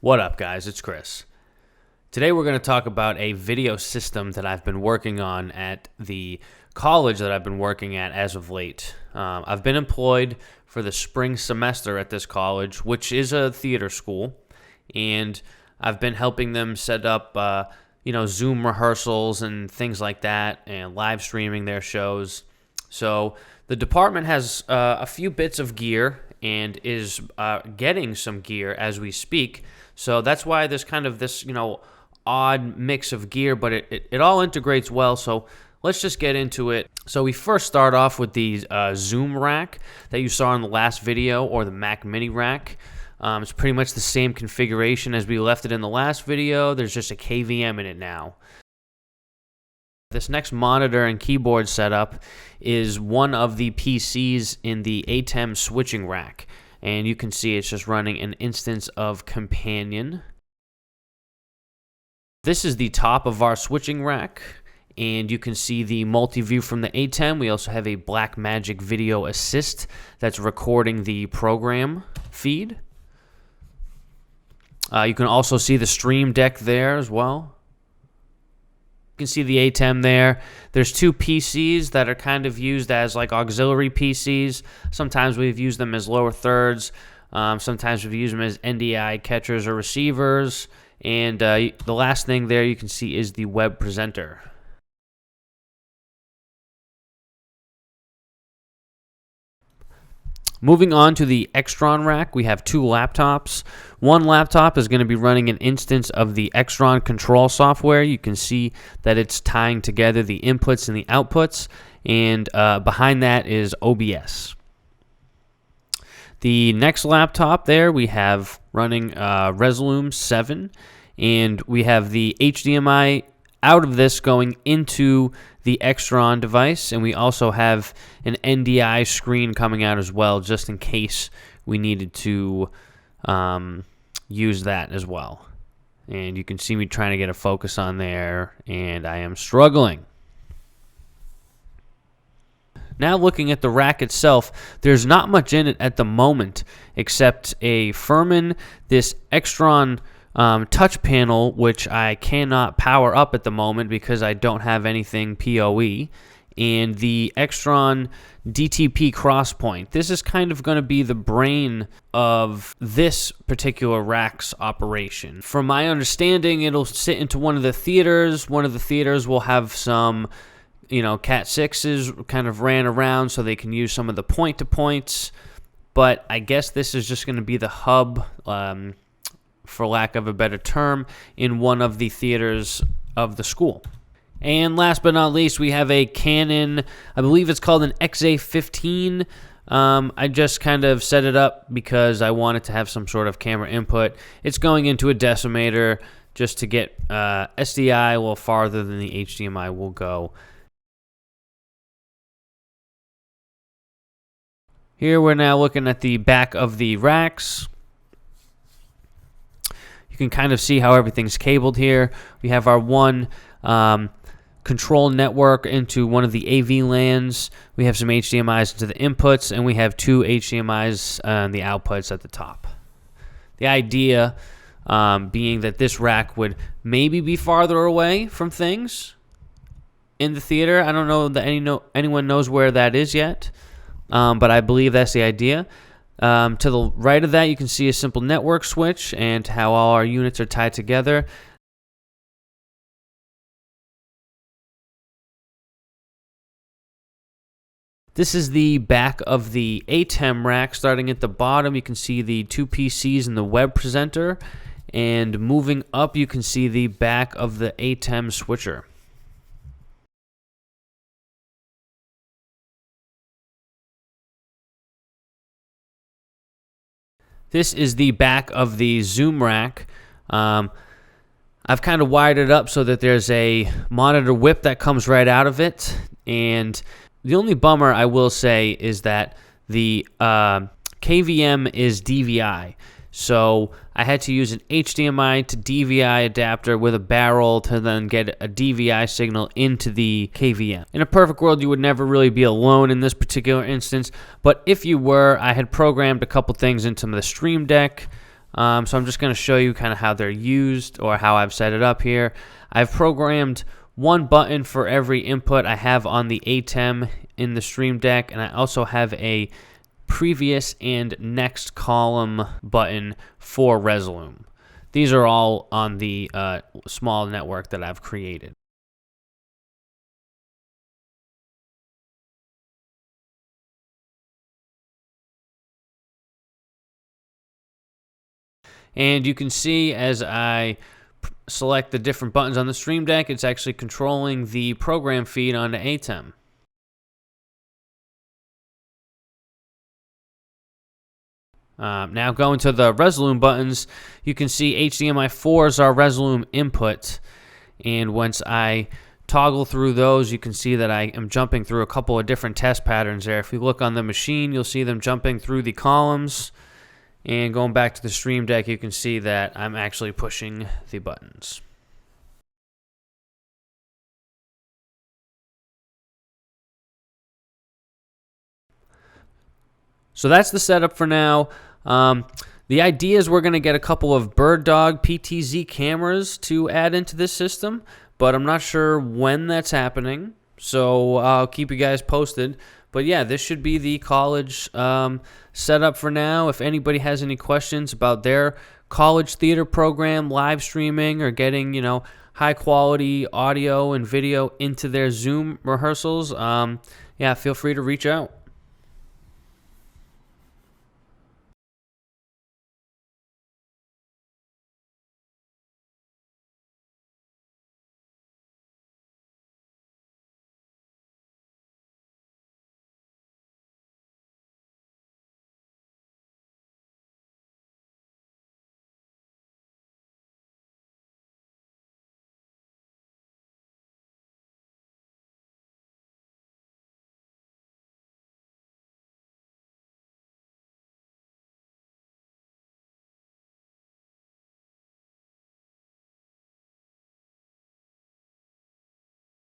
What up, guys? It's Chris. Today we're going to talk about a video system that I've been working on at the college that I've been working at as of late. I've been employed for the spring semester at this college, which is a theater school, and I've been helping them set up, Zoom rehearsals and things like that, and live streaming their shows. So the department has a few bits of gear and is getting some gear as we speak. So that's why there's kind of this, odd mix of gear, but it all integrates well. So let's just get into it. So we first start off with the Zoom rack that you saw in the last video, or the Mac Mini rack. It's pretty much the same configuration as we left it in the last video. There's just a KVM in it now. This next monitor and keyboard setup is one of the PCs in the ATEM switching rack. And you can see it's just running an instance of Companion. This is the top of our switching rack, and you can see the multi-view from the ATEM. We also have a Blackmagic Video Assist that's recording the program feed. You can also see the Stream Deck there as well. You can see the ATEM there. There's two PCs that are kind of used as like auxiliary PCs. Sometimes we've used them as lower thirds. Sometimes we've used them as NDI catchers or receivers. And the last thing there you can see is the web presenter. Moving on to the Extron rack, we have two laptops. One laptop is going to be running an instance of the Extron control software. You can see that it's tying together the inputs and the outputs, and behind that is OBS. The next laptop there we have running Resolume 7, and we have the HDMI out of this going into the Extron device, and we also have an NDI screen coming out as well, just in case we needed to use that as well. And you can see me trying to get a focus on there, and I am struggling. Now looking at the rack itself, there's not much in it at the moment except a Furman, this Extron touch panel, which I cannot power up at the moment because I don't have anything PoE, and the Extron DTP Crosspoint. This is kind of going to be the brain of this particular rack's operation. From my understanding, it'll sit into one of the theaters. One of the theaters will have some Cat 6s kind of ran around so they can use some of the point-to-points, but I guess this is just going to be the hub, for lack of a better term, in one of the theaters of the school. And last but not least, we have a Canon, I believe it's called an XA15. I just kind of set it up because I wanted to have some sort of camera input. It's going into a decimator just to get SDI a little farther than the HDMI will go. Here we're now looking at the back of the racks. You can kind of see how everything's cabled here. We have our one control network into one of the AV LANs. We have some HDMIs into the inputs, and we have two HDMIs on the outputs at the top. The idea being that this rack would maybe be farther away from things in the theater. I don't know that anyone knows where that is yet. But I believe that's the idea. To the right of that, you can see a simple network switch and how all our units are tied together. This is the back of the ATEM rack. Starting at the bottom, you can see the two PCs and the web presenter. And moving up, you can see the back of the ATEM switcher. This is the back of the Zoom rack. I've kind of wired it up so that there's a monitor whip that comes right out of it. And the only bummer I will say is that the KVM is DVI. So I had to use an HDMI to DVI adapter with a barrel to then get a DVI signal into the KVM. In a perfect world, you would never really be alone in this particular instance, but if you were, I had programmed a couple things into the Stream Deck So I'm just going to show you kind of how they're used or how I've set it up here. I've programmed one button for every input I have on the ATEM in the Stream Deck, and I also have a previous and next column button for Resolume. These are all on the small network that I've created. And you can see as I select the different buttons on the Stream Deck, it's actually controlling the program feed onto ATEM. Now going to the Resolume buttons, you can see HDMI 4 is our Resolume input, and once I toggle through those, you can see that I am jumping through a couple of different test patterns there. If you look on the machine, you'll see them jumping through the columns, and going back to the Stream Deck, you can see that I'm actually pushing the buttons. So that's the setup for now. The idea is we're going to get a couple of BirdDog PTZ cameras to add into this system, but I'm not sure when that's happening, so I'll keep you guys posted. But yeah, this should be the college setup for now. If anybody has any questions about their college theater program, live streaming, or getting, high quality audio and video into their Zoom rehearsals, yeah, feel free to reach out.